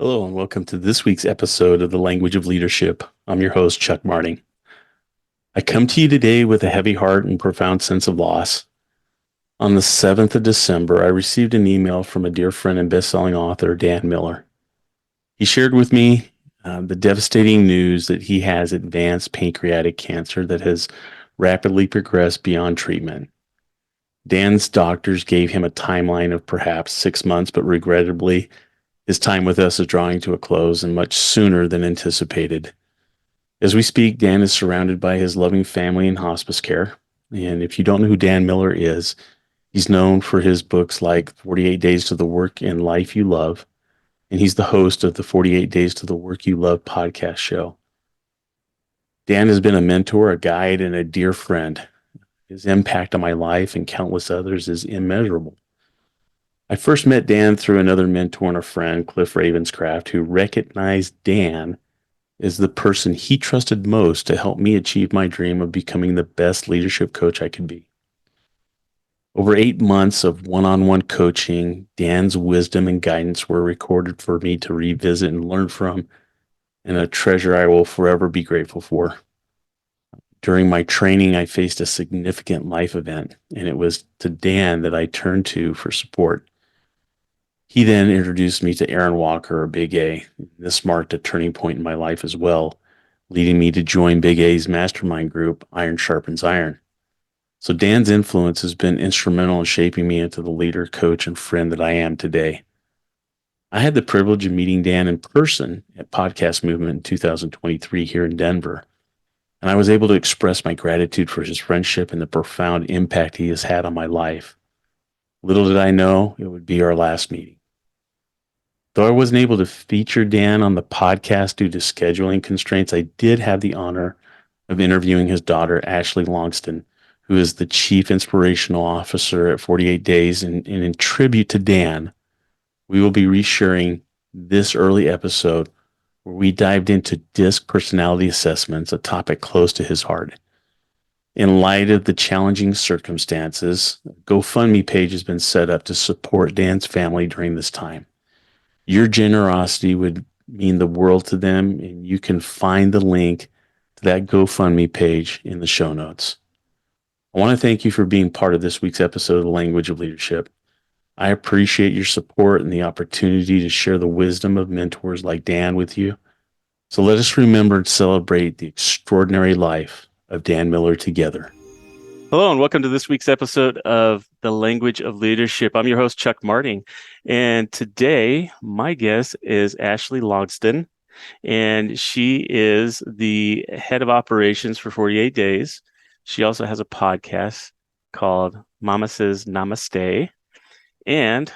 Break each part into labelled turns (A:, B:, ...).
A: Hello, and welcome to this week's episode of The Language of Leadership. I'm your host, Chuck Marting. I come to you today with a heavy heart and profound sense of loss. On the 7th of December, I received an email from a dear friend and best-selling author, Dan Miller. He shared with me the devastating news that he has advanced pancreatic cancer that has rapidly progressed beyond treatment. Dan's doctors gave him a timeline of perhaps 6 months, but regrettably, his time with us is drawing to a close and much sooner than anticipated. As we speak, Dan is surrounded by his loving family and hospice care. And if you don't know who Dan Miller is, he's known for his books like 48 Days to the Work and Life You Love. And he's the host of the 48 Days to the Work You Love podcast show. Dan has been a mentor, a guide, and a dear friend. His impact on my life and countless others is immeasurable. I first met Dan through another mentor and a friend, Cliff Ravenscraft, who recognized Dan as the person he trusted most to help me achieve my dream of becoming the best leadership coach I could be. Over 8 months of one-on-one coaching, Dan's wisdom and guidance were recorded for me to revisit and learn from, and a treasure I will forever be grateful for. During my training, I faced a significant life event, and it was to Dan that I turned to for support. He then introduced me to Aaron Walker, or Big A. This marked a turning point in my life as well, leading me to join Big A's mastermind group, Iron Sharpens Iron. So Dan's influence has been instrumental in shaping me into the leader, coach, and friend that I am today. I had the privilege of meeting Dan in person at Podcast Movement in 2023 here in Denver, and I was able to express my gratitude for his friendship and the profound impact he has had on my life. Little did I know it would be our last meeting. Though I wasn't able to feature Dan on the podcast due to scheduling constraints, I did have the honor of interviewing his daughter, Ashley Logsdon, who is the Chief Inspirational Officer at 48 Days. And in tribute to Dan, we will be resharing this early episode where we dived into DISC personality assessments, a topic close to his heart. In light of the challenging circumstances, a GoFundMe page has been set up to support Dan's family during this time. Your generosity would mean the world to them, and you can find the link to that GoFundMe page in the show notes. I want to thank you for being part of this week's episode of The Language of Leadership. I appreciate your support and the opportunity to share the wisdom of mentors like Dan with you. So let us remember and celebrate the extraordinary life of Dan Miller together. Hello, and welcome to this week's episode of The Language of Leadership. I'm your host, Chuck Marting, and today my guest is Ashley Logsdon, and she is the head of operations for 48 Days. She also has a podcast called Mama Says Namaste, and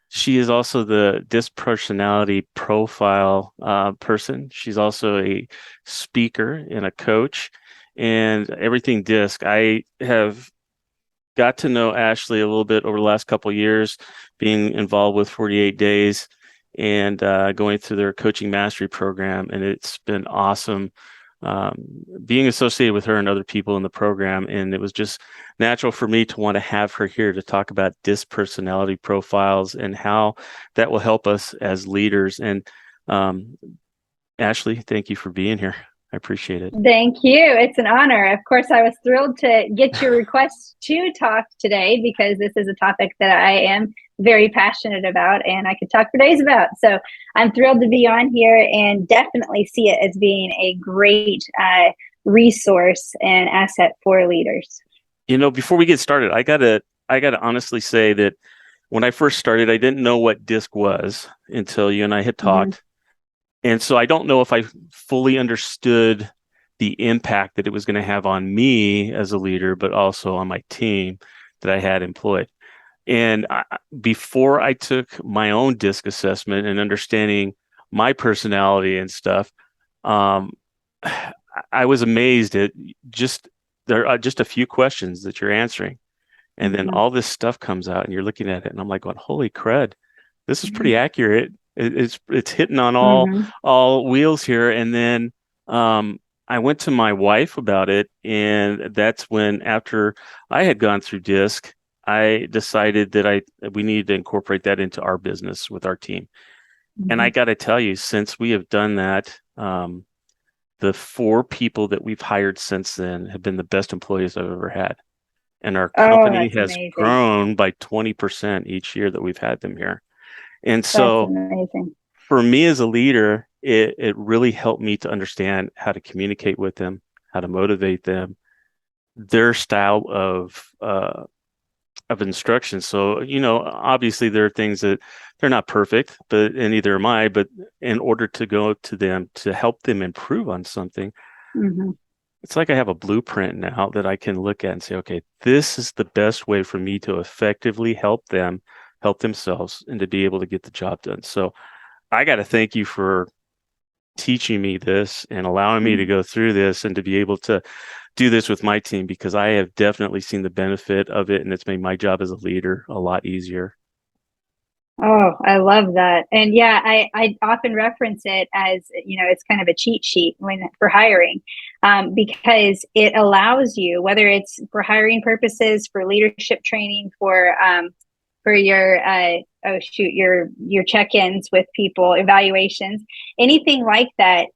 A: she is also the DISC personality profile person. She's also a speaker and a coach. And everything DISC. I have got to know Ashley a little bit over the last couple of years, being involved with 48 Days and going through their coaching mastery program. And it's been awesome being associated with her and other people in the program. And it was just natural for me to want to have her here to talk about DISC personality profiles and how that will help us as leaders. And Ashley, thank you for being here. I appreciate it.
B: Thank you. It's an honor. Of course, I was thrilled to get your request to talk today because this is a topic that I am very passionate about and I could talk for days about. So I'm thrilled to be on here and definitely see it as being a great resource and asset for leaders.
A: You know, before we get started, I gotta honestly say that when I first started, I didn't know what DISC was until you and I had talked. Mm-hmm. And so I don't know if I fully understood the impact that it was going to have on me as a leader, but also on my team that I had employed. And before I took my own DISC assessment and understanding my personality and stuff, I was amazed at there are just a few questions that you're answering. And then all this stuff comes out and you're looking at it and I'm like going, holy crud, this is pretty accurate. It's hitting on all wheels here. And then I went to my wife about it, and that's when, after I had gone through DISC, I decided that we needed to incorporate that into our business with our team. And I
B: Mhm.
A: got to tell you, since we have done that, the 4 people that we've hired since then have been the best employees I've ever had. And our
B: Oh,
A: company
B: that's
A: has
B: amazing.
A: grown by 20% each year that we've had them here. And
B: That's
A: so
B: amazing.
A: for me as a leader, it really helped me to understand how to communicate with them, how to motivate them, their style of instruction. So, obviously there are things that they're not perfect, and neither am I, but in order to go to them to help them improve on something,
B: Hmm.
A: it's like I have a blueprint now that I can look at and say, okay, this is the best way for me to effectively help them help themselves and to be able to get the job done. So I got to thank you for teaching me this and allowing me to go through this and to be able to do this with my team, because I have definitely seen the benefit of it and it's made my job as a leader a lot easier.
B: Oh, I love that. And yeah, I often reference it as, it's kind of a cheat sheet for hiring, because it allows you, whether it's for hiring purposes, for leadership training, for your your check-ins with people, evaluations, anything like that.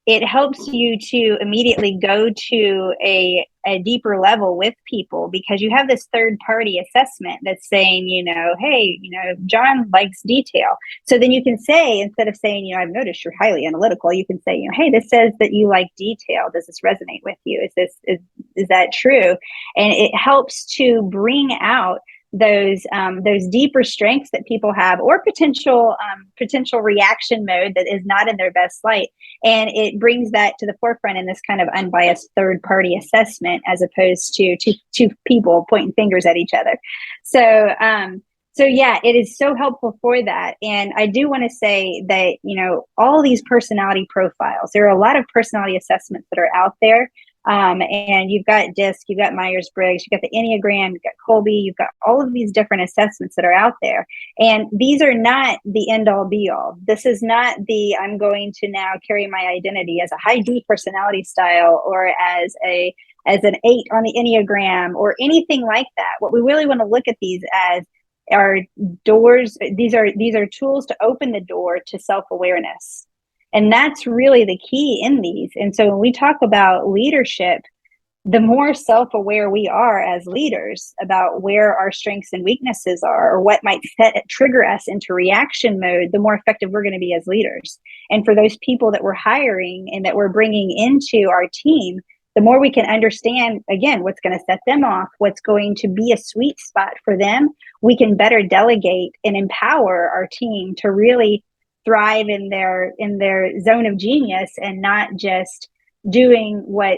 B: It helps you to immediately go to a deeper level with people, because you have this third party assessment that's saying, hey, John likes detail. So then you can say, instead of saying, I've noticed you're highly analytical, you can say, hey, this says that you like detail. Does this resonate with you? Is that true? And it helps to bring out those deeper strengths that people have, or potential reaction mode that is not in their best light, and it brings that to the forefront in this kind of unbiased third party assessment, as opposed to two people pointing fingers at each other. So yeah, it is so helpful for that. And I do want to say that, all these personality profiles, there are a lot of personality assessments that are out there. And you've got DISC, you've got Myers-Briggs, you've got the Enneagram, you've got Colby, you've got all of these different assessments that are out there. And these are not the end all be all. This is not I'm going to now carry my identity as a high D personality style, or as an 8 on the Enneagram, or anything like that. What we really want to look at these as are doors. These are tools to open the door to self-awareness. And that's really the key in these. And so when we talk about leadership, the more self-aware we are as leaders about where our strengths and weaknesses are, or what might trigger us into reaction mode, the more effective we're going to be as leaders. And for those people that we're hiring and that we're bringing into our team, the more we can understand, again, what's going to set them off, what's going to be a sweet spot for them, we can better delegate and empower our team to really thrive in their zone of genius, and not just doing what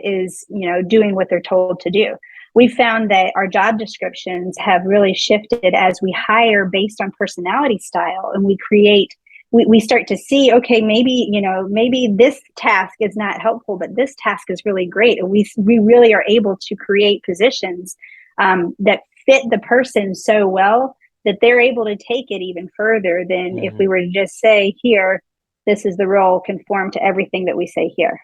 B: they're told to do. We found that our job descriptions have really shifted as we hire based on personality style, and we start to see, okay, maybe this task is not helpful, but this task is really great. And we really are able to create positions that fit the person so well that they're able to take it even further than if we were to just say, here, this is the role, conform to everything that we say here.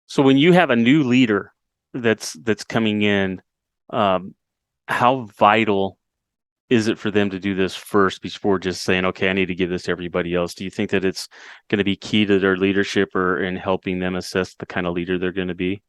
A: So when you have a new leader that's coming in, how vital is it for them to do this first before just saying, okay, I need to give this to everybody else? Do you think that it's going to be key to their leadership, or in helping them assess the kind of leader they're going to be?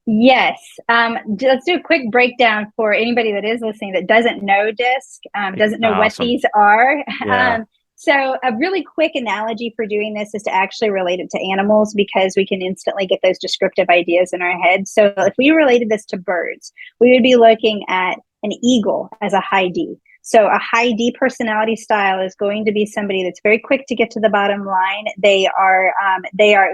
B: Yes. Let's do a quick breakdown for anybody that is listening that doesn't know DISC, doesn't know what
A: Awesome.
B: these are.
A: Yeah.
B: So a really quick analogy for doing this is to actually relate it to animals, because we can instantly get those descriptive ideas in our head. So if we related this to birds, we would be looking at an eagle as a high D. So a high D personality style is going to be somebody that's very quick to get to the bottom line. They are,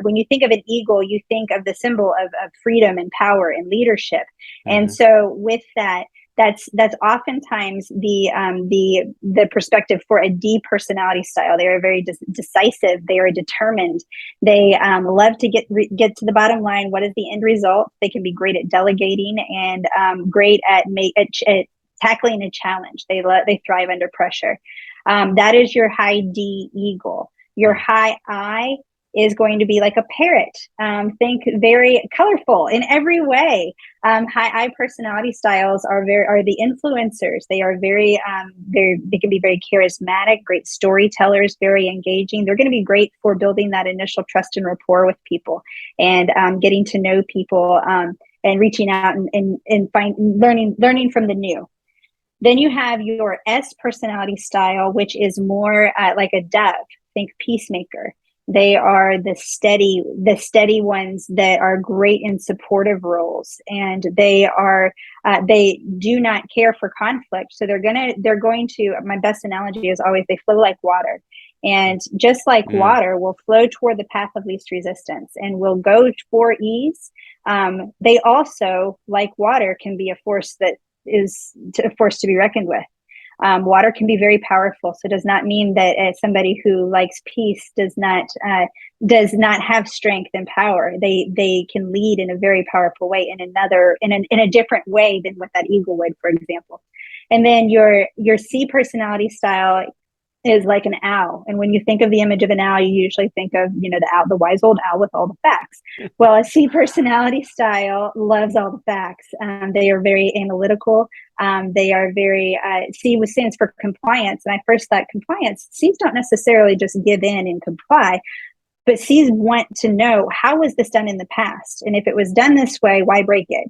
B: when you think of an eagle, you think of the symbol of freedom and power and leadership. And so with that, that's oftentimes the perspective for a D personality style. They are very decisive. They are determined. They love to get to the bottom line. What is the end result? They can be great at delegating, and great at tackling a challenge. They thrive under pressure. That is your high D eagle. Your high I is going to be like a parrot. Think very colorful in every way. High I personality styles are the influencers. They are they can be very charismatic, great storytellers, very engaging. They're going to be great for building that initial trust and rapport with people, and getting to know people, and reaching out and learning from the new. Then you have your S personality style, which is more like a dove. Think peacemaker. They are the steady ones that are great in supportive roles, and they do not care for conflict. So they're going to. My best analogy is always they flow like water, and just like water will flow toward the path of least resistance and will go for ease. They also, like water, can be a force to be reckoned with. Water can be very powerful, so it does not mean that somebody who likes peace does not have strength and power. They can lead in a very powerful way, in a different way than what that eagle would, for example. And then your C personality style is like an owl. And when you think of the image of an owl, you usually think of, the owl, the wise old owl with all the facts. Well, a C personality style loves all the facts. They are very analytical. They are very, C stands for compliance. And I first thought compliance, C's don't necessarily just give in and comply, but C's want to know, how was this done in the past? And if it was done this way, why break it?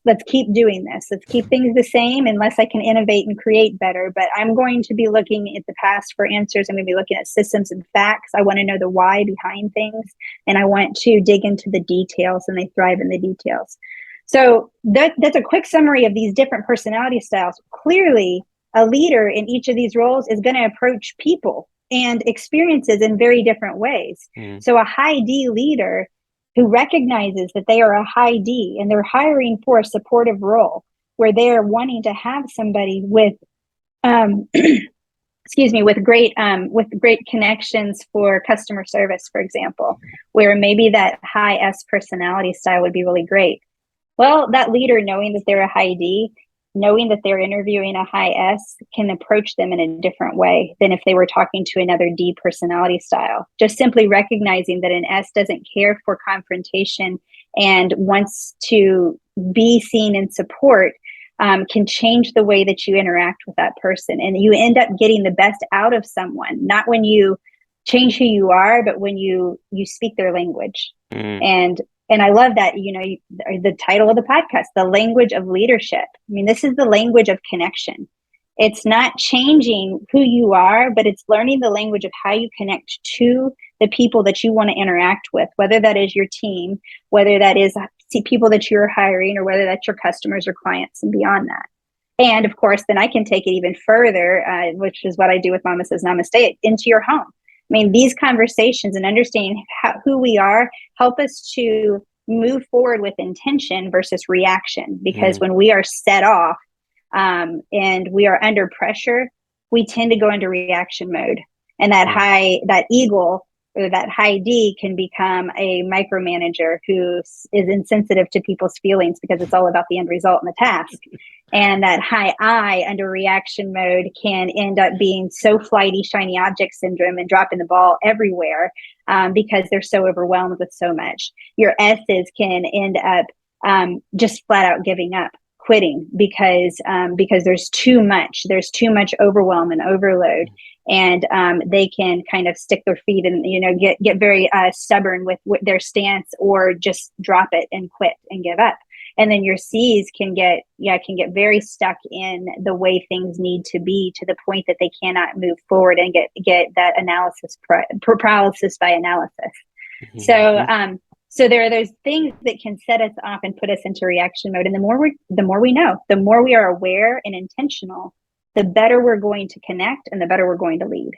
B: Let's keep doing this. Let's keep things the same unless I can innovate and create better. But I'm going to be looking at the past for answers. I'm going to be looking at systems and facts. I want to know the why behind things, and I want to dig into the details, and they thrive in the details. So that's a quick summary of these different personality styles. Clearly, a leader in each of these roles is going to approach people and experiences in very different ways. So a high D leader who recognizes that they are a high D and they're hiring for a supportive role where they're wanting to have somebody with, with great connections for customer service, for example, where maybe that high S personality style would be really great. Well, that leader, knowing that they're a high D, knowing that they're interviewing a high S, can approach them in a different way than if they were talking to another D personality style. Just simply recognizing that an S doesn't care for confrontation and wants to be seen in support can change the way that you interact with that person. And you end up getting the best out of someone, not when you change who you are, but when you speak their language. And I love that, the title of the podcast, The Language of Leadership. I mean, this is the language of connection. It's not changing who you are, but it's learning the language of how you connect to the people that you want to interact with, whether that is your team, whether that is people that you're hiring, or whether that's your customers or clients and beyond that. And of course, then I can take it even further, which is what I do with Mama Says Namaste, into your home. I mean, these conversations and understanding who we are help us to move forward with intention versus reaction. Because when we are set off and we are under pressure, we tend to go into reaction mode. And that eagle or that high D can become a micromanager who is insensitive to people's feelings because it's all about the end result and the task. And that high I under reaction mode can end up being so flighty, shiny object syndrome and dropping the ball everywhere because they're so overwhelmed with so much. Your S's can end up just flat out giving up, quitting because there's too much overwhelm and overload. And they can kind of stick their feet and, get very stubborn with their stance, or just drop it and quit and give up. And then your C's can get very stuck in the way things need to be, to the point that they cannot move forward and get that analysis paralysis by analysis. So there are those things that can set us off and put us into reaction mode. And the more we know, the more we are aware and intentional, the better we're going to connect and the better we're going to lead.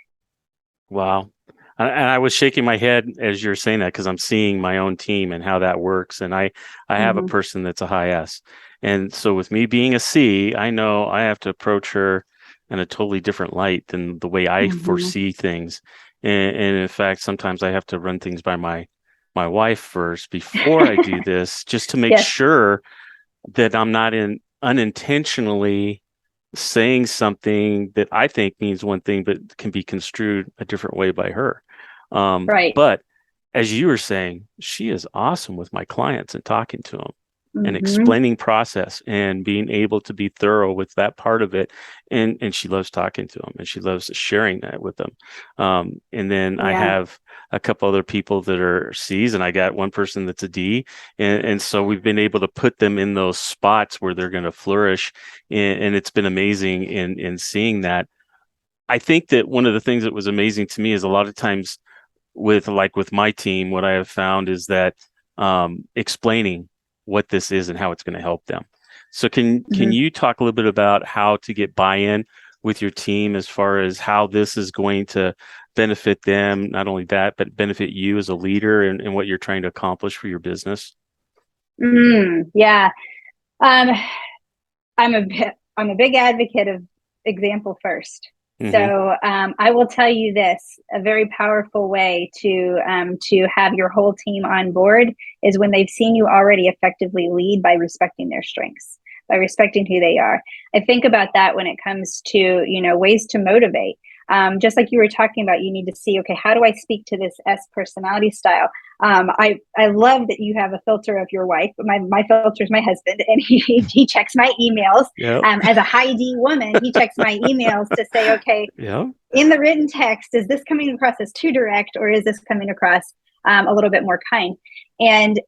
A: Wow. And I was shaking my head as you're saying that, because I'm seeing my own team and how that works. And I have a person that's a high S. And so with me being a C, I know I have to approach her in a totally different light than the way I foresee things. And in fact, sometimes I have to run things by my wife first before I do this, just to make sure that I'm not unintentionally saying something that I think means one thing, but can be construed a different way by her.
B: Right.
A: But as you were saying, she is awesome with my clients and talking to them and
B: Mm-hmm.
A: explaining process and being able to be thorough with that part of it. And she loves talking to them and she loves sharing that with them. And then I
B: Yeah.
A: have a couple other people that are C's, and I got one person that's a D. And so we've been able to put them in those spots where they're going to flourish. And it's been amazing in seeing that. I think that one of the things that was amazing to me is a lot of times with my team, what I have found is that explaining what this is and how it's going to help them. So can
B: Mm-hmm.
A: you talk a little bit about how to get buy-in with your team as far as how this is going to benefit them, not only that, but benefit you as a leader and what you're trying to accomplish for your business?
B: Yeah. Um, I'm a big advocate of example first.
A: Mm-hmm.
B: So I will tell you this: a very powerful way to have your whole team on board is when they've seen you already effectively lead by respecting their strengths, by respecting who they are. I think about that when it comes to ways to motivate. Just like you were talking about, you need to see, okay, how do I speak to this S personality style? I love that you have a filter of your wife. My filter is my husband, and he checks my emails.
A: Yeah.
B: As a high D woman, he checks my emails to say, okay,
A: Yeah.
B: in the written text, is this coming across as too direct, or is this coming across a little bit more kind? And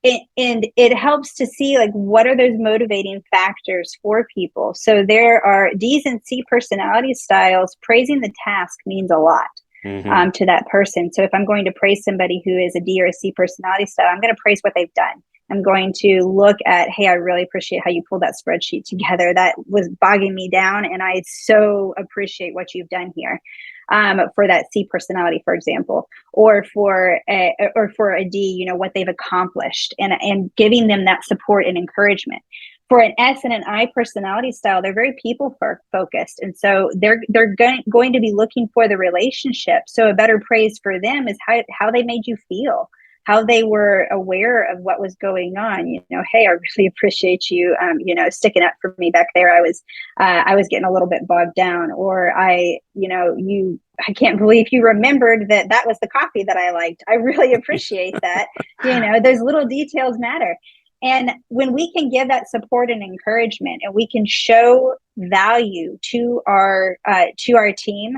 B: it helps to see, like, what are those motivating factors for people. So there are D's and C personality styles. Praising the task means a lot
A: Mm-hmm.
B: to that person. So if I'm going to praise somebody who is a D or a C personality style, I'm going to praise what they've done. I'm going to look at, hey, I really appreciate how you pulled that spreadsheet together. That was bogging me down, and I so appreciate what you've done here. For that C personality, for example, or for a D, what they've accomplished, and giving them that support and encouragement. For an S and an I personality style, they're very people focused, and so they're going to be looking for the relationship. So a better praise for them is how they made you feel, how they were aware of what was going on. Hey, I really appreciate you, sticking up for me back there. I was getting a little bit bogged down, or I can't believe you remembered that was the coffee that I liked. I really appreciate that. Those little details matter. And when we can give that support and encouragement, and we can show value to our team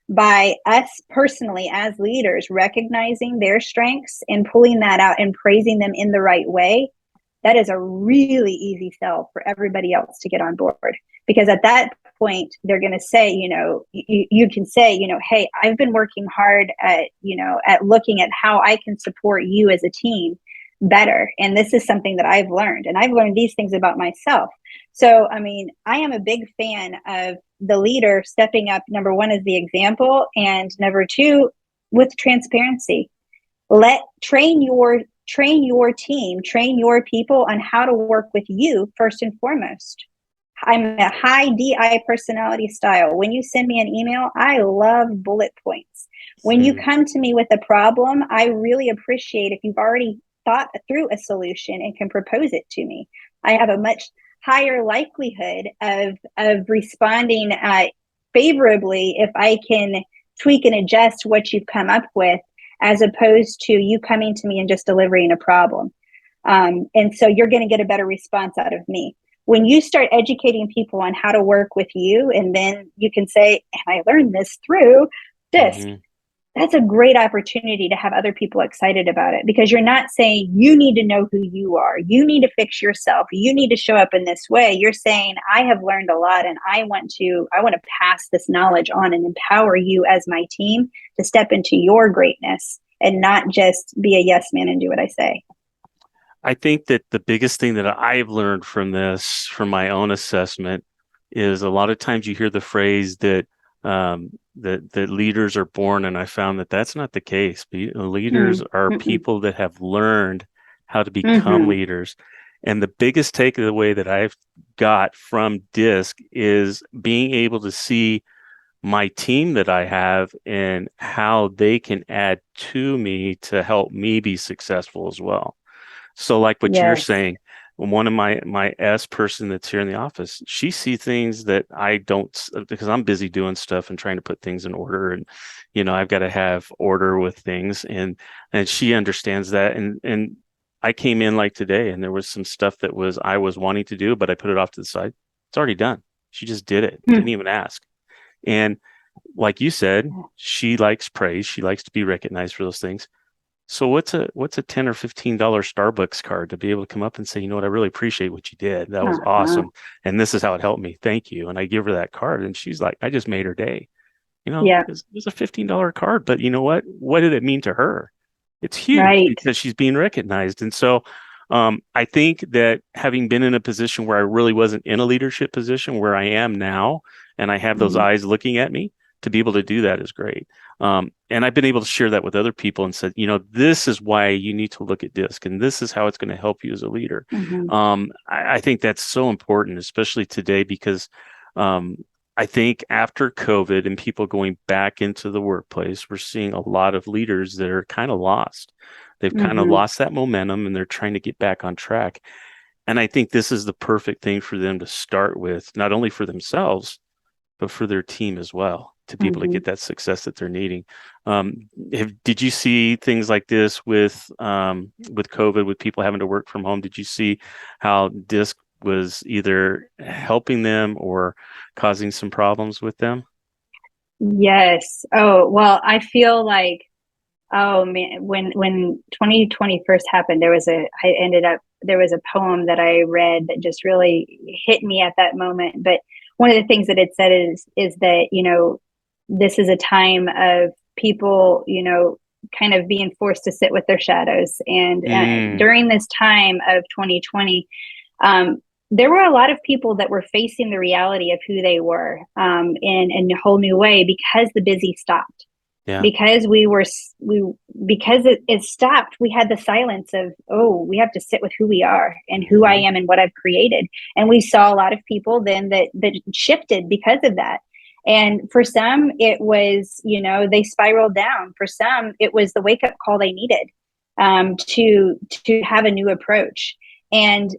B: by us personally as leaders recognizing their strengths and pulling that out and praising them in the right way, that is a really easy sell for everybody else to get on board. Because at that point, they're going to say, you can say, hey, I've been working hard at looking at how I can support you as a team better. And this is something that I've learned, and I've learned these things about myself. So, I mean, I am a big fan of the leader stepping up. Number one is the example, and number two, with transparency. Train your team, train your people on how to work with you first and foremost. I'm a high DI personality style. When you send me an email, I love bullet points. When you come to me with a problem, I really appreciate if you've already thought through a solution and can propose it to me. I have a much higher likelihood of responding favorably if I can tweak and adjust what you've come up with, as opposed to you coming to me and just delivering a problem. And so you're going to get a better response out of me. When you start educating people on how to work with you, and then you can say, and I learned this through this,
A: Mm-hmm.
B: that's a great opportunity to have other people excited about it, because you're not saying you need to know who you are. You need to fix yourself. You need to show up in this way. You're saying, I have learned a lot, and I want to pass this knowledge on and empower you as my team to step into your greatness and not just be a yes man and do what I say.
A: I think that the biggest thing that I've learned from this, from my own assessment, is a lot of times you hear the phrase that that leaders are born, and I found that that's not the case. Leaders are
B: Mm-mm.
A: people that have learned how to become
B: Mm-hmm.
A: leaders. And the biggest takeaway that I've got from DISC is being able to see my team that I have and how they can add to me to help me be successful as well. So like what you're
B: Yes.
A: saying, one of my S person that's here in the office, she sees things that I don't, because I'm busy doing stuff and trying to put things in order, and I've got to have order with things, and she understands that, and I came in like today, and there was some stuff that I was wanting to do, but I put it off to the side. It's already done. She just did it, didn't even ask. And like you said, she likes praise. She likes to be recognized for those things. So what's a $10 or $15 Starbucks card to be able to come up and say, you know what, I really appreciate what you did. That was awesome. And this is how it helped me. Thank you. And I give her that card, and she's like, I just made her day.
B: Yeah.
A: It was a $15 card, but you know what? What did it mean to her? It's huge
B: Right.
A: because she's being recognized. And so I think that having been in a position where I really wasn't in a leadership position where I am now, and I have those eyes looking at me, to be able to do that is great. And I've been able to share that with other people and said, this is why you need to look at DISC, and this is how it's going to help you as a leader. I think that's so important, especially today, because I think after COVID and people going back into the workplace, we're seeing a lot of leaders that are kind of lost. They've kind of lost that momentum, and they're trying to get back on track. And I think this is the perfect thing for them to start with, not only for themselves, but for their team as well, to be able to get that success that they're needing. Did you see things like this with COVID, with people having to work from home? Did you see how DISC was either helping them or causing some problems with them?
B: Yes. Oh, well, I feel like, oh man, when 2020 first happened, there was a poem that I read that just really hit me at that moment. But one of the things that it said is that, this is a time of people, kind of being forced to sit with their shadows. And during this time of 2020, there were a lot of people that were facing the reality of who they were in a whole new way, because the busy stopped. Yeah. Because it stopped, we had the silence of, oh, we have to sit with who we are and who I am and what I've created. And we saw a lot of people then that shifted because of that. And for some, it was, they spiraled down. For some, it was the wake up call they needed to have a new approach. And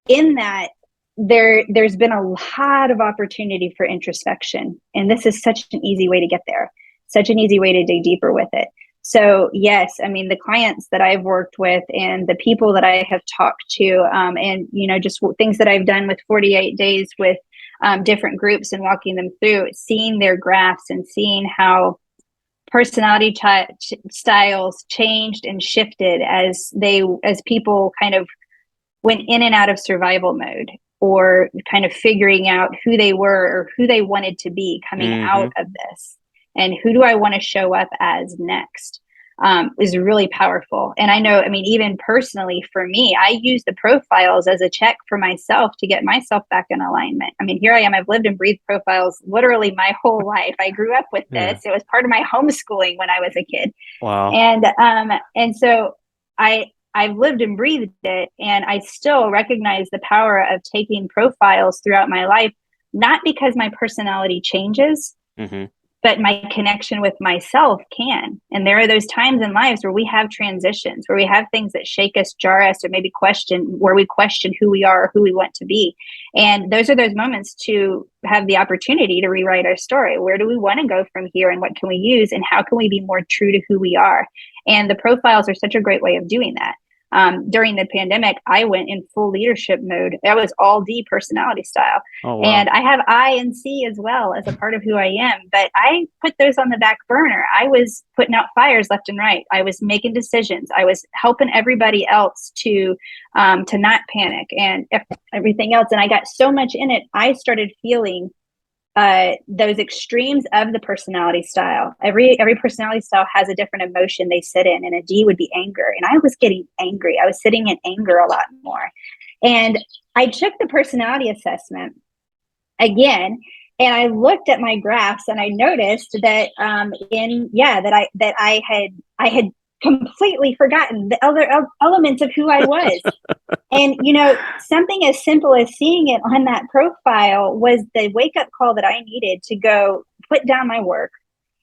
B: in that, there's been a lot of opportunity for introspection. And this is such an easy way to get there. Such an easy way to dig deeper with it. So yes, I mean, the clients that I've worked with and the people that I have talked to, and just things that I've done with 48 days with different groups and walking them through, seeing their graphs and seeing how personality styles changed and shifted as people kind of went in and out of survival mode, or kind of figuring out who they were or who they wanted to be coming out of this. And who do I want to show up as next is really powerful. And I know, even personally for me, I use the profiles as a check for myself to get myself back in alignment. Here I am. I've lived and breathed profiles literally my whole life. I grew up with this. It was part of my homeschooling when I was a kid. Wow. And so I've lived and breathed it, and I still recognize the power of taking profiles throughout my life, not because my personality changes, but my connection with myself can. And there are those times in lives where we have transitions, where we have things that shake us, jar us, or maybe where we question who we are or who we want to be. And those are those moments to have the opportunity to rewrite our story. Where do we want to go from here, and what can we use, and how can we be more true to who we are? And the profiles are such a great way of doing that. During the pandemic, I went in full leadership mode. That was all D personality style. Oh, wow. And I have I and C as well as a part of who I am, but I put those on the back burner. I was putting out fires left and right. I was making decisions. I was helping everybody else to not panic and everything else. And I got so much in it, I started feeling those extremes of the personality style. Every personality style has a different emotion they sit in, and a D would be anger. And I was getting angry. I was sitting in anger a lot more. And I took the personality assessment again, and I looked at my graphs, and I noticed that I had completely forgotten the other elements of who I was. And, something as simple as seeing it on that profile was the wake up call that I needed to go put down my work.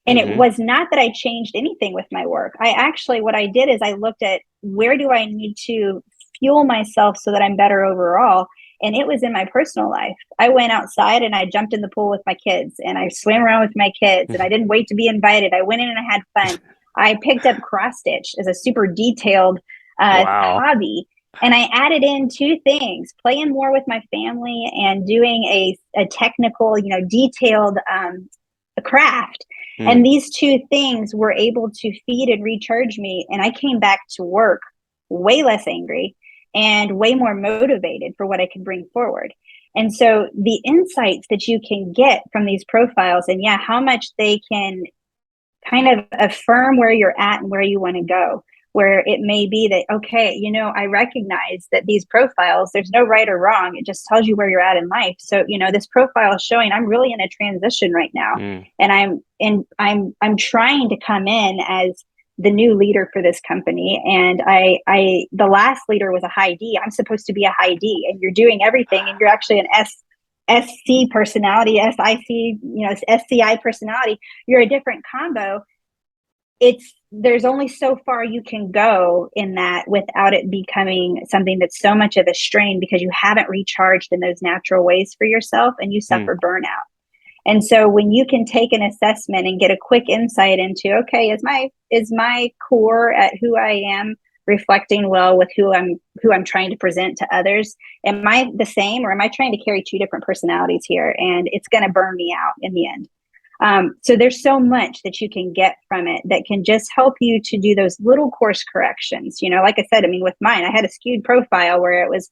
B: And it was not that I changed anything with my work. What I did is I looked at, where do I need to fuel myself so that I'm better overall. And it was in my personal life. I went outside and I jumped in the pool with my kids and I swam around with my kids and I didn't wait to be invited. I went in and I had fun. I picked up cross stitch as a super detailed
A: Wow.
B: hobby. And I added in two things, playing more with my family and doing a technical, detailed craft. And these two things were able to feed and recharge me. And I came back to work way less angry and way more motivated for what I could bring forward. And so the insights that you can get from these profiles and how much they can kind of affirm where you're at and where you want to go, where it may be that, okay, I recognize that these profiles, there's no right or wrong. It just tells you where you're at in life. So, this profile is showing I'm really in a transition right now. And I'm trying to come in as the new leader for this company. And the last leader was a high D. I'm supposed to be a high D, and you're doing everything. And you're actually an SC personality, SIC, SCI personality. You're a different combo. There's only so far you can go in that without it becoming something that's so much of a strain because you haven't recharged in those natural ways for yourself and you suffer burnout. And so when you can take an assessment and get a quick insight into, okay, is my core at who I am reflecting well with who I'm trying to present to others? Am I the same, or am I trying to carry two different personalities here? And it's going to burn me out in the end. So there's so much that you can get from it that can just help you to do those little course corrections. Like I said, with mine, I had a skewed profile where it was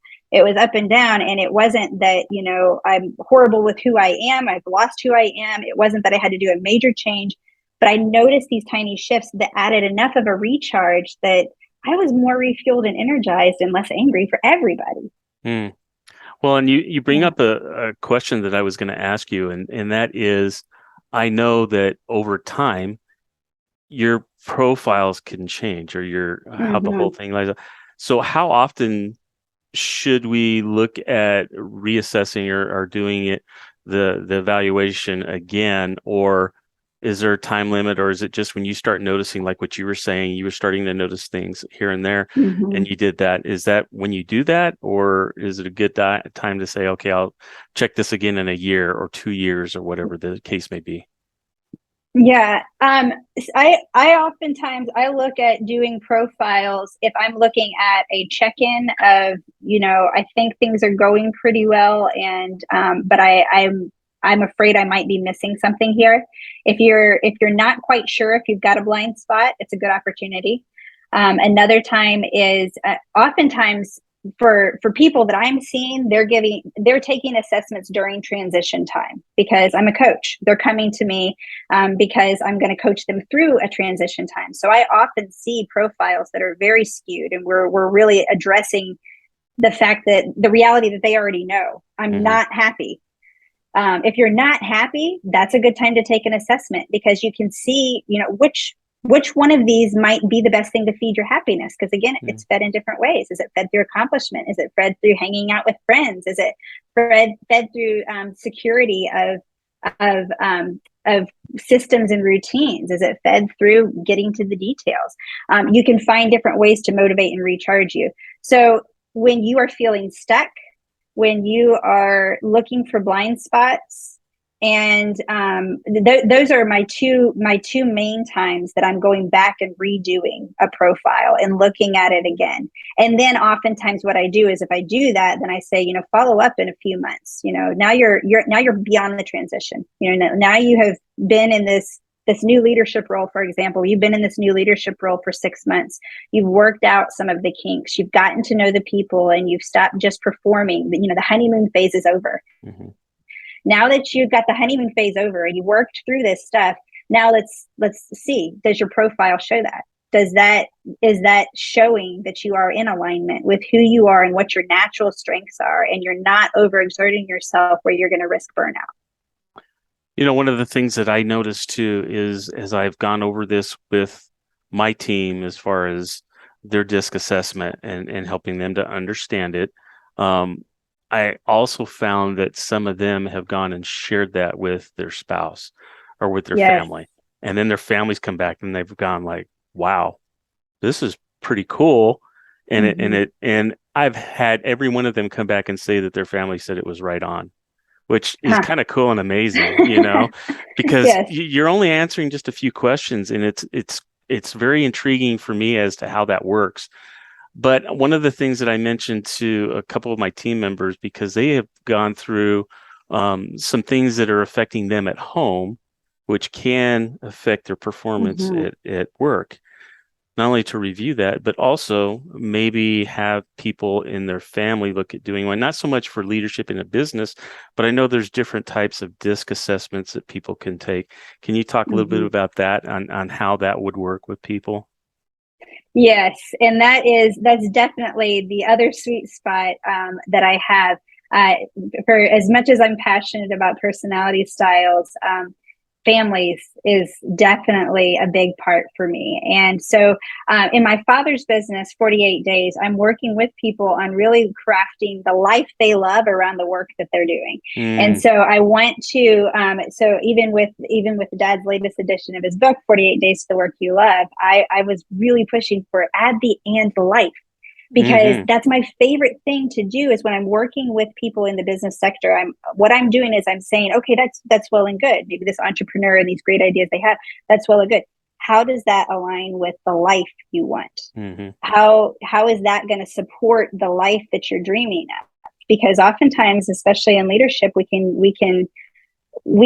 B: up and down, and it wasn't that, I'm horrible with who I am. I've lost who I am. It wasn't that I had to do a major change, but I noticed these tiny shifts that added enough of a recharge that I was more refueled and energized and less angry for everybody.
A: Well, and you bring up a question that I was going to ask you, and that is, I know that over time, your profiles can change, or how the whole thing lies up. So how often should we look at reassessing or doing it, the evaluation again, or is there a time limit, or is it just when you start noticing, like what you were saying, you were starting to notice things here and there, and you did that? Is that when you do that, or is it a good time to say, okay, I'll check this again in a year or 2 years or whatever the case may be?
B: Yeah. I oftentimes I look at doing profiles if I'm looking at a check-in of, I think things are going pretty well, and but I'm afraid I might be missing something here. If you're not quite sure if you've got a blind spot, it's a good opportunity. Another time is oftentimes for people that I'm seeing, they're taking assessments during transition time because I'm a coach. They're coming to me because I'm going to coach them through a transition time. So I often see profiles that are very skewed, and we're really addressing the fact that the reality that they already know. I'm not happy. If you're not happy, that's a good time to take an assessment because you can see, which one of these might be the best thing to feed your happiness? Because again, it's fed in different ways. Is it fed through accomplishment? Is it fed through hanging out with friends? Is it fed through security of systems and routines? Is it fed through getting to the details? You can find different ways to motivate and recharge you. So when you are feeling stuck, when you are looking for blind spots, and those are my two main times that I'm going back and redoing a profile and looking at it again. And then oftentimes what I do is if I do that, then I say, follow up in a few months. Now you're beyond the transition. Now you have been in this new leadership role. For example, you've been in this new leadership role for 6 months. You've worked out some of the kinks. You've gotten to know the people, and you've stopped just performing. The honeymoon phase is over. Now that you've got the honeymoon phase over and you worked through this stuff, now let's see, does your profile show that? Is that showing that you are in alignment with who you are and what your natural strengths are, and you're not overexerting yourself where you're going to risk burnout?
A: One of the things that I noticed too is, as I've gone over this with my team as far as their DISC assessment and helping them to understand it, I also found that some of them have gone and shared that with their spouse or with their family. And then their families come back and they've gone like, wow, this is pretty cool. And I've had every one of them come back and say that their family said it was right on, which is
B: Huh.
A: kind of cool and amazing, because
B: Yes.
A: you're only answering just a few questions, and it's very intriguing for me as to how that works. But one of the things that I mentioned to a couple of my team members, because they have gone through some things that are affecting them at home, which can affect their performance
B: Hmm.
A: at work, not only to review that, but also maybe have people in their family look at doing one, not so much for leadership in a business, but I know there's different types of DISC assessments that people can take. Can you talk a little bit
B: Hmm.
A: about that on how that would work with people?
B: Yes, and that's definitely the other sweet spot that I have. Uh, for as much as I'm passionate about personality styles, families is definitely a big part for me. And so, in my father's business, 48 Days, I'm working with people on really crafting the life they love around the work that they're doing. And
A: Mm,
B: so I went to so even with Dad's latest edition of his book, 48 Days to the Work You Love, I was really pushing for add the and life, because
A: hmm
B: that's my favorite thing to do. Is when I'm working with people in the business sector, I'm doing is I'm saying, okay, that's well and good, maybe this entrepreneur and these great ideas they have, that's well and good. How does that align with the life you want?
A: hmm
B: How is that going to support the life that you're dreaming of? Because oftentimes, especially in leadership, we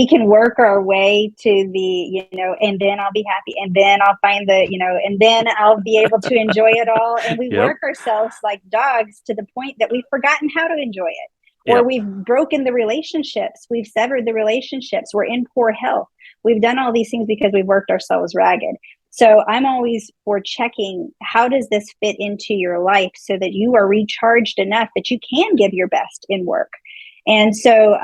B: can work our way to and then I'll be happy, and then I'll find and then I'll be able to enjoy it all. And we
A: Yep.
B: work ourselves like dogs to the point that we've forgotten how to enjoy it, or
A: Yep.
B: we've broken the relationships, we've severed the relationships, we're in poor health. We've done all these things because we've worked ourselves ragged. So I'm always for checking, how does this fit into your life so that you are recharged enough that you can give your best in work. And so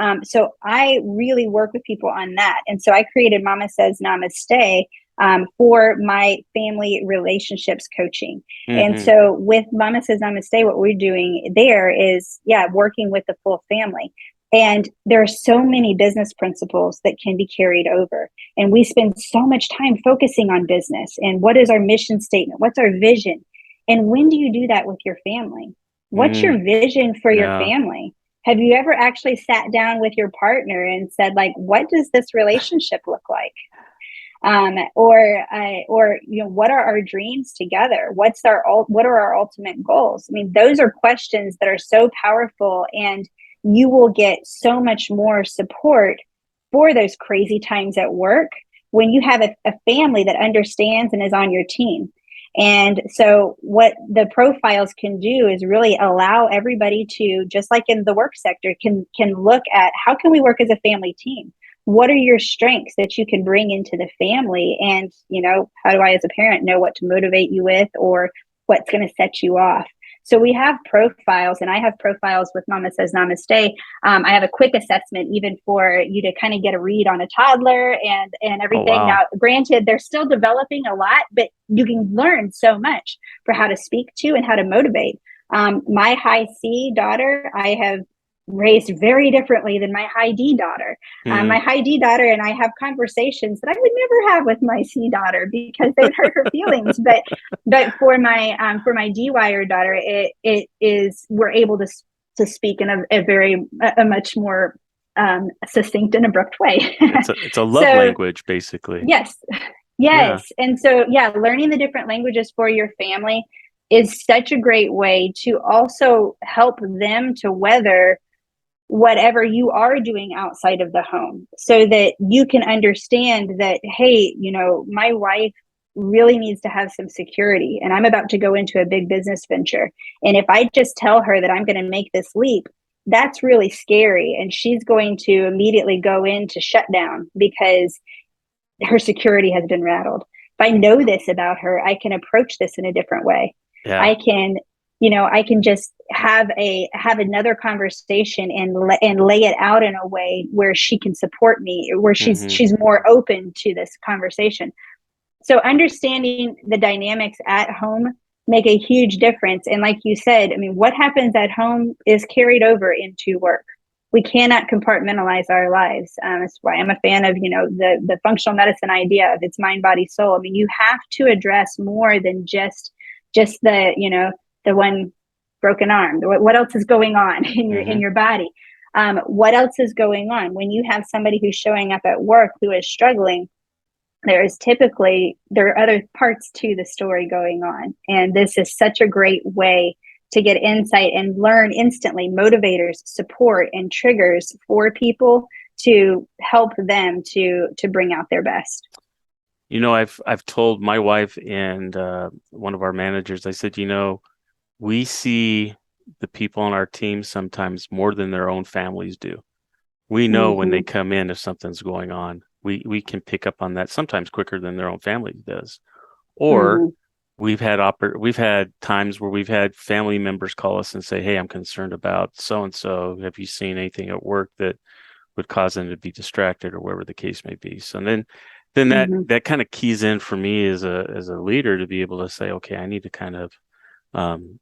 B: I really work with people on that. And so I created Mama Says Namaste for my family relationships coaching. And
A: hmm
B: so with Mama Says Namaste, what we're doing there is, working with the full family. And there are so many business principles that can be carried over. And we spend so much time focusing on business and what is our mission statement? What's our vision? And when do you do that with your family? What's
A: mm,
B: your vision for your
A: yeah.
B: family? Have you ever actually sat down with your partner and said, like, what does this relationship look like? Or what are our dreams together? What are our ultimate goals? I mean, those are questions that are so powerful, and you will get so much more support for those crazy times at work when you have a family that understands and is on your team. And so what the profiles can do is really allow everybody to, just like in the work sector, can look at, how can we work as a family team? What are your strengths that you can bring into the family? And, how do I as a parent know what to motivate you with, or what's going to set you off? So we have profiles, and I have profiles with Mama Says Namaste. I have a quick assessment even for you to kind of get a read on a toddler and
A: Oh,
B: everything.
A: wow.
B: Now, granted, they're still developing a lot, but you can learn so much for how to speak to and how to motivate. My high C daughter, I have raised very differently than my high D daughter.
A: Mm,
B: My high D daughter and I have conversations that I would never have with my C daughter because they would hurt her feelings. But for my D wire daughter, it is, we're able to speak in a much more succinct and abrupt way.
A: it's a love
B: So
A: language, basically.
B: yes,
A: Yeah.
B: yes, and so learning the different languages for your family is such a great way to also help them to weather whatever you are doing outside of the home, so that you can understand that, hey, my wife really needs to have some security, and I'm about to go into a big business venture. And if I just tell her that I'm going to make this leap, that's really scary. And she's going to immediately go into shutdown because her security has been rattled. If I know this about her, I can approach this in a different way.
A: Yeah.
B: I can, I can just have another conversation and lay it out in a way where she can support me, where
A: hmm
B: she's more open to this conversation. So understanding the dynamics at home make a huge difference. And like you said, I mean, what happens at home is carried over into work. We cannot compartmentalize our lives. That's why I'm a fan of, the functional medicine idea of it's mind, body, soul. I mean, you have to address more than just the one broken arm? What else is going on in your body? What else is going on when you have somebody who's showing up at work who is struggling? There are other parts to the story going on, and this is such a great way to get insight and learn instantly motivators, support, and triggers for people to help them to bring out their best.
A: You know, I've told my wife and one of our managers, I said, you know, we see the people on our team sometimes more than their own families do. We know when they come in if something's going on. We can pick up on that sometimes quicker than their own family does. Or we've had times where we've had family members call us and say, "Hey, I'm concerned about so and so. Have you seen anything at work that would cause them to be distracted," or whatever the case may be. So then that kind of keys in for me as a leader to be able to say, okay, I need to kind of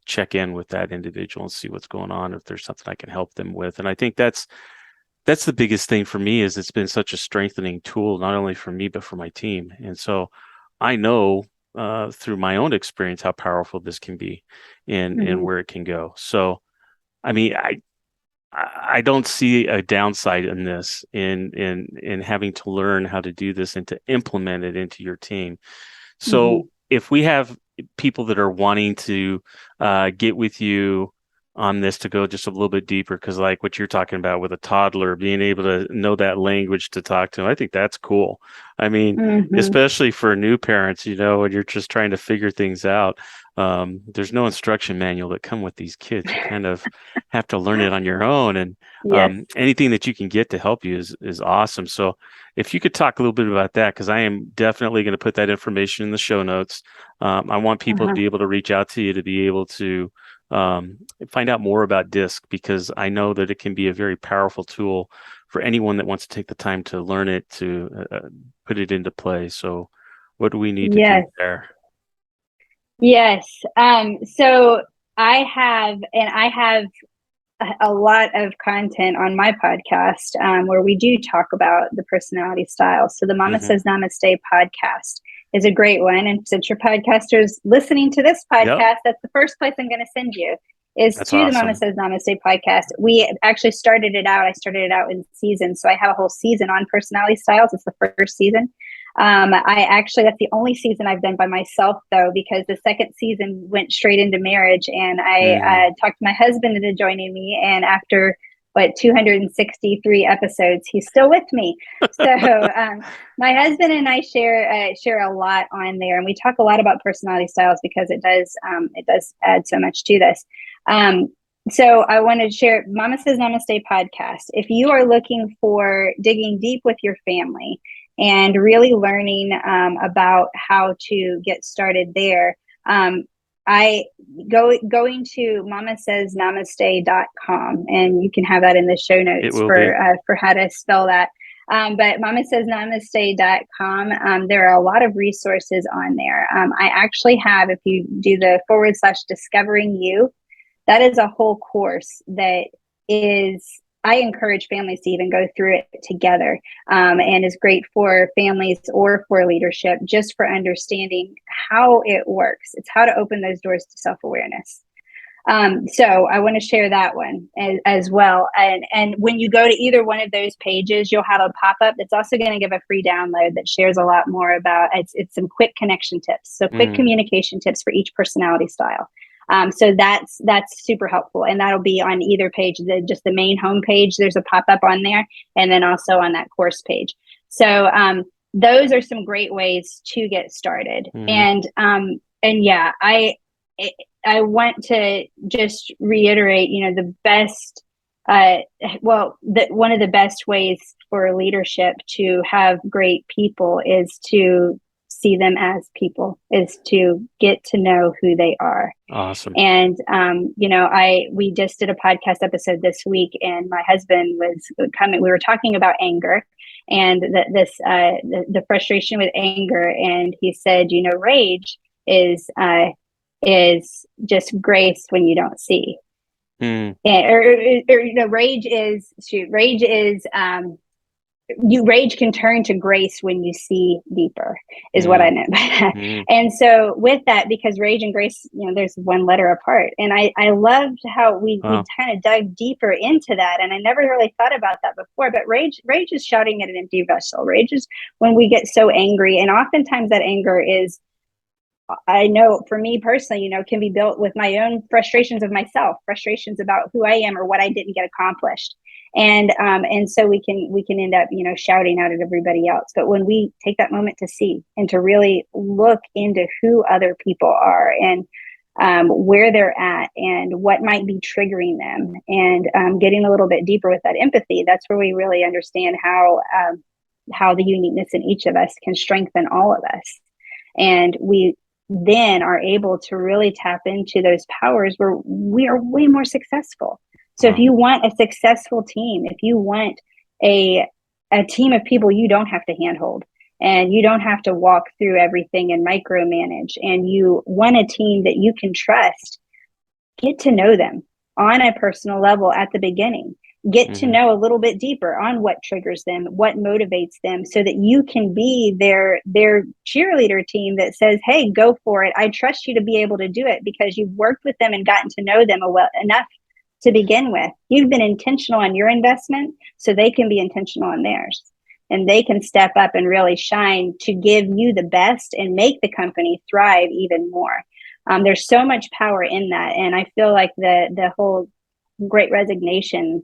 A: check in with that individual and see what's going on, if there's something I can help them with. And I think that's the biggest thing for me, is it's been such a strengthening tool, not only for me, but for my team. And so I know through my own experience how powerful this can be and where it can go. So, I mean, I don't see a downside in this, in having to learn how to do this and to implement it into your team. So if we have people that are wanting to get with you on this to go just a little bit deeper, because like what you're talking about with a toddler, being able to know that language to talk to them, I think that's cool. I mean, especially for new parents, you know, when you're just trying to figure things out, there's no instruction manual that come with these kids. You kind of have to learn it on your own, and anything that you can get to help you is awesome. So if you could talk a little bit about that, because I am definitely going to put that information in the show notes. I want people to be able to reach out to you, to be able to find out more about DISC, because I know that it can be a very powerful tool for anyone that wants to take the time to learn it, to put it into play. So what do we need to do there?
B: Yes. So I have a lot of content on my podcast where we do talk about the personality styles. So the Mama Says Namaste podcast is a great one. And since your podcasters listening to this podcast, that's the first place I'm going to send you, is to the Mama Says Namaste podcast. We actually started it out. I started it out in seasons. So I have a whole season on personality styles. It's the first season. That's the only season I've done by myself, though, because the second season went straight into marriage, and I talked my husband into joining me. And after 263 episodes, he's still with me. So my husband and I share a lot on there, and we talk a lot about personality styles because it does add so much to this. So I want to share Mama Says Namaste podcast. If you are looking for digging deep with your family and really learning about how to get started there, I going to mamasaysnamaste.com, and you can have that in the show notes for how to spell that. But mamasaysnamaste.com, there are a lot of resources on there. I actually have, if you do the /discovering you, that is a whole course that I encourage families to even go through it together, and is great for families or for leadership, just for understanding how it works. It's how to open those doors to self-awareness. So I want to share that one as well. And when you go to either one of those pages, you'll have a pop-up that's also going to give a free download that shares a lot more about it's some quick connection tips. So quick communication tips for each personality style. So that's super helpful, and that'll be on either page. Just the main home page, there's a pop-up on there, and then also on that course page. So those are some great ways to get started. And yeah, I want to just reiterate, the best, one of the best ways for leadership to have great people is to see them as people, is to get to know who they are.
A: Awesome.
B: And, we just did a podcast episode this week, and my husband was coming, we were talking about anger and the frustration with anger. And he said, rage is just grace when you don't see. Rage is rage can turn to grace when you see deeper, is what I meant by that. And so with that, because rage and grace, there's one letter apart. And I loved how we kind of dug deeper into that. And I never really thought about that before, but rage is shouting at an empty vessel. Rage is when we get so angry. And oftentimes that anger is, I know for me personally, can be built with my own frustrations of myself, frustrations about who I am or what I didn't get accomplished. And so we can end up, shouting out at everybody else. But when we take that moment to see and to really look into who other people are and where they're at and what might be triggering them, and getting a little bit deeper with that empathy, that's where we really understand how the uniqueness in each of us can strengthen all of us. And we then are able to really tap into those powers where we are way more successful. So if you want a successful team, if you want a team of people you don't have to handhold and you don't have to walk through everything and micromanage, and you want a team that you can trust, get to know them on a personal level at the beginning. Get to know a little bit deeper on what triggers them, what motivates them, so that you can be their cheerleader team that says, hey, go for it. I trust you to be able to do it because you've worked with them and gotten to know them enough to begin with. You've been intentional on your investment, so they can be intentional on theirs. And they can step up and really shine to give you the best and make the company thrive even more. There's so much power in that. And I feel like the whole Great Resignation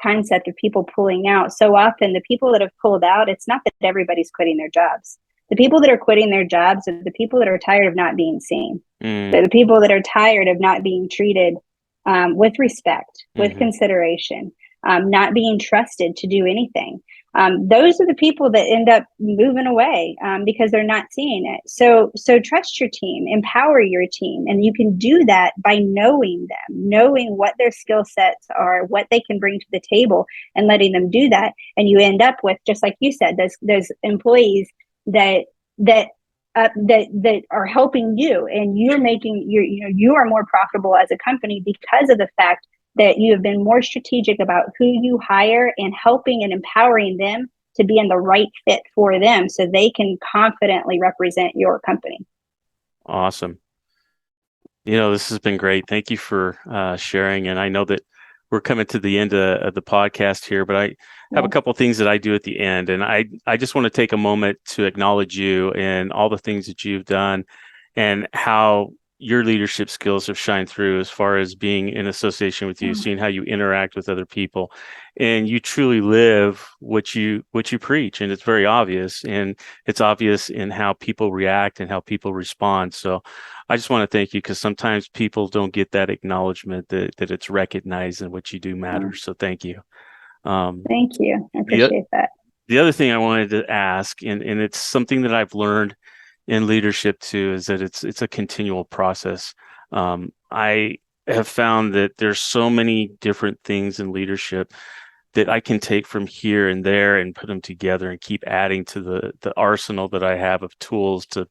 B: concept of people pulling out, so often the people that have pulled out, it's not that everybody's quitting their jobs. The people that are quitting their jobs are the people that are tired of not being seen. They're the people that are tired of not being treated with respect, with consideration, not being trusted to do anything. Those are the people that end up moving away because they're not seeing it. So trust your team, empower your team. And you can do that by knowing them, knowing what their skill sets are, what they can bring to the table, and letting them do that. And you end up with, just like you said, those employees that are helping you, and you're making you are more profitable as a company because of the fact that you have been more strategic about who you hire and helping and empowering them to be in the right fit for them so they can confidently represent your company.
A: Awesome. This has been great. Thank you for sharing. And I know that we're coming to the end of the podcast here, but I have a couple of things that I do at the end. And I just want to take a moment to acknowledge you and all the things that you've done and how your leadership skills have shined through as far as being in association with you, seeing how you interact with other people, and you truly live what you preach. And it's very obvious, and it's obvious in how people react and how people respond. So I just want to thank you, because sometimes people don't get that acknowledgement that it's recognized and what you do matters. So thank you.
B: Thank you. I appreciate that.
A: The other thing I wanted to ask, and it's something that I've learned in leadership too, is that it's a continual process. I have found that there's so many different things in leadership that I can take from here and there and put them together and keep adding to the arsenal that I have of tools to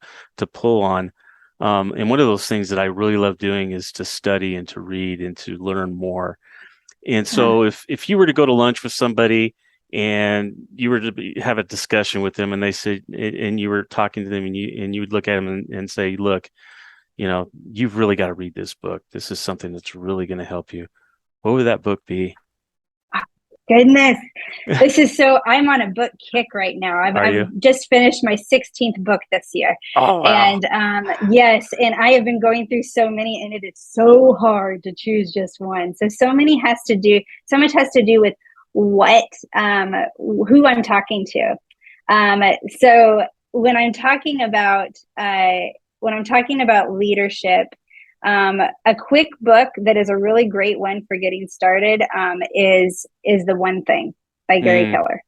A: pull on. And one of those things that I really love doing is to study and to read and to learn more. And so if you were to go to lunch with somebody and you were to have a discussion with them, and they said, and you were talking to them, and you would look at them and say, look, you've really got to read this book. This is something that's really going to help you. What would that book be?
B: Goodness, I'm on a book kick right now. I've just finished my 16th book this year.
A: Oh, wow.
B: And yes, and I have been going through so many, and it is so hard to choose just one. So much has to do with who I'm talking to. So when I'm talking about leadership, a quick book that is a really great one for getting started is The One Thing by Gary Keller.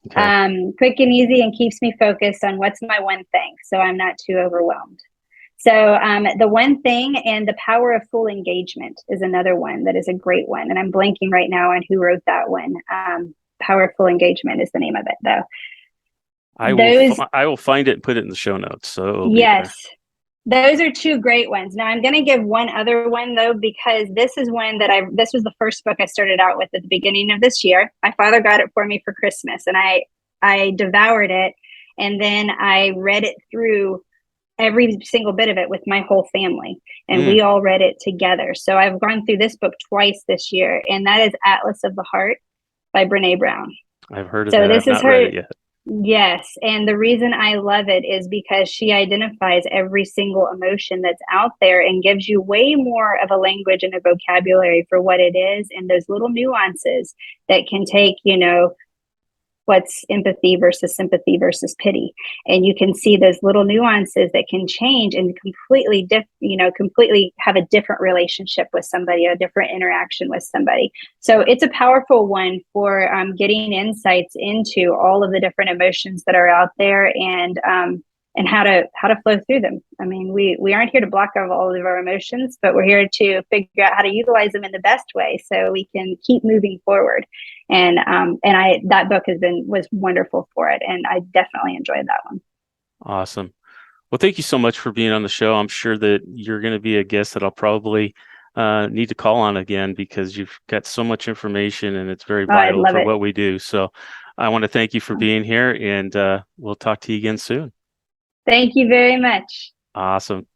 B: Okay. Quick and easy, and keeps me focused on what's my one thing, so I'm not too overwhelmed. So The One Thing and The Power of Full Engagement is another one that is a great one. And I'm blanking right now on who wrote that one. Power of Full Engagement is the name of it, though.
C: I will find it and put it in the show notes. So
B: yes, those are two great ones. Now I'm going to give one other one though, because this is one that this was the first book I started out with at the beginning of this year. My father got it for me for Christmas, and I I devoured it, and then I read it through, every single bit of it, with my whole family, and we all read it together. So I've gone through this book twice this year, and that is Atlas of the Heart by Brene Brown.
C: I've heard of that. I've not read it yet.
B: Yes. And the reason I love it is because she identifies every single emotion that's out there and gives you way more of a language and a vocabulary for what it is, and those little nuances that can take, what's empathy versus sympathy versus pity. And you can see those little nuances that can change and completely completely have a different relationship with somebody, a different interaction with somebody. So it's a powerful one for getting insights into all of the different emotions that are out there, and how to flow through them. I mean, we aren't here to block out all of our emotions, but we're here to figure out how to utilize them in the best way so we can keep moving forward. And that book was wonderful for it, and I definitely enjoyed that one.
C: Awesome. Well, thank you so much for being on the show. I'm sure that you're going to be a guest that I'll probably need to call on again, because you've got so much information and it's very vital for what we do. So I want to thank you for being here, and we'll talk to you again soon.
B: Thank you very much.
C: Awesome.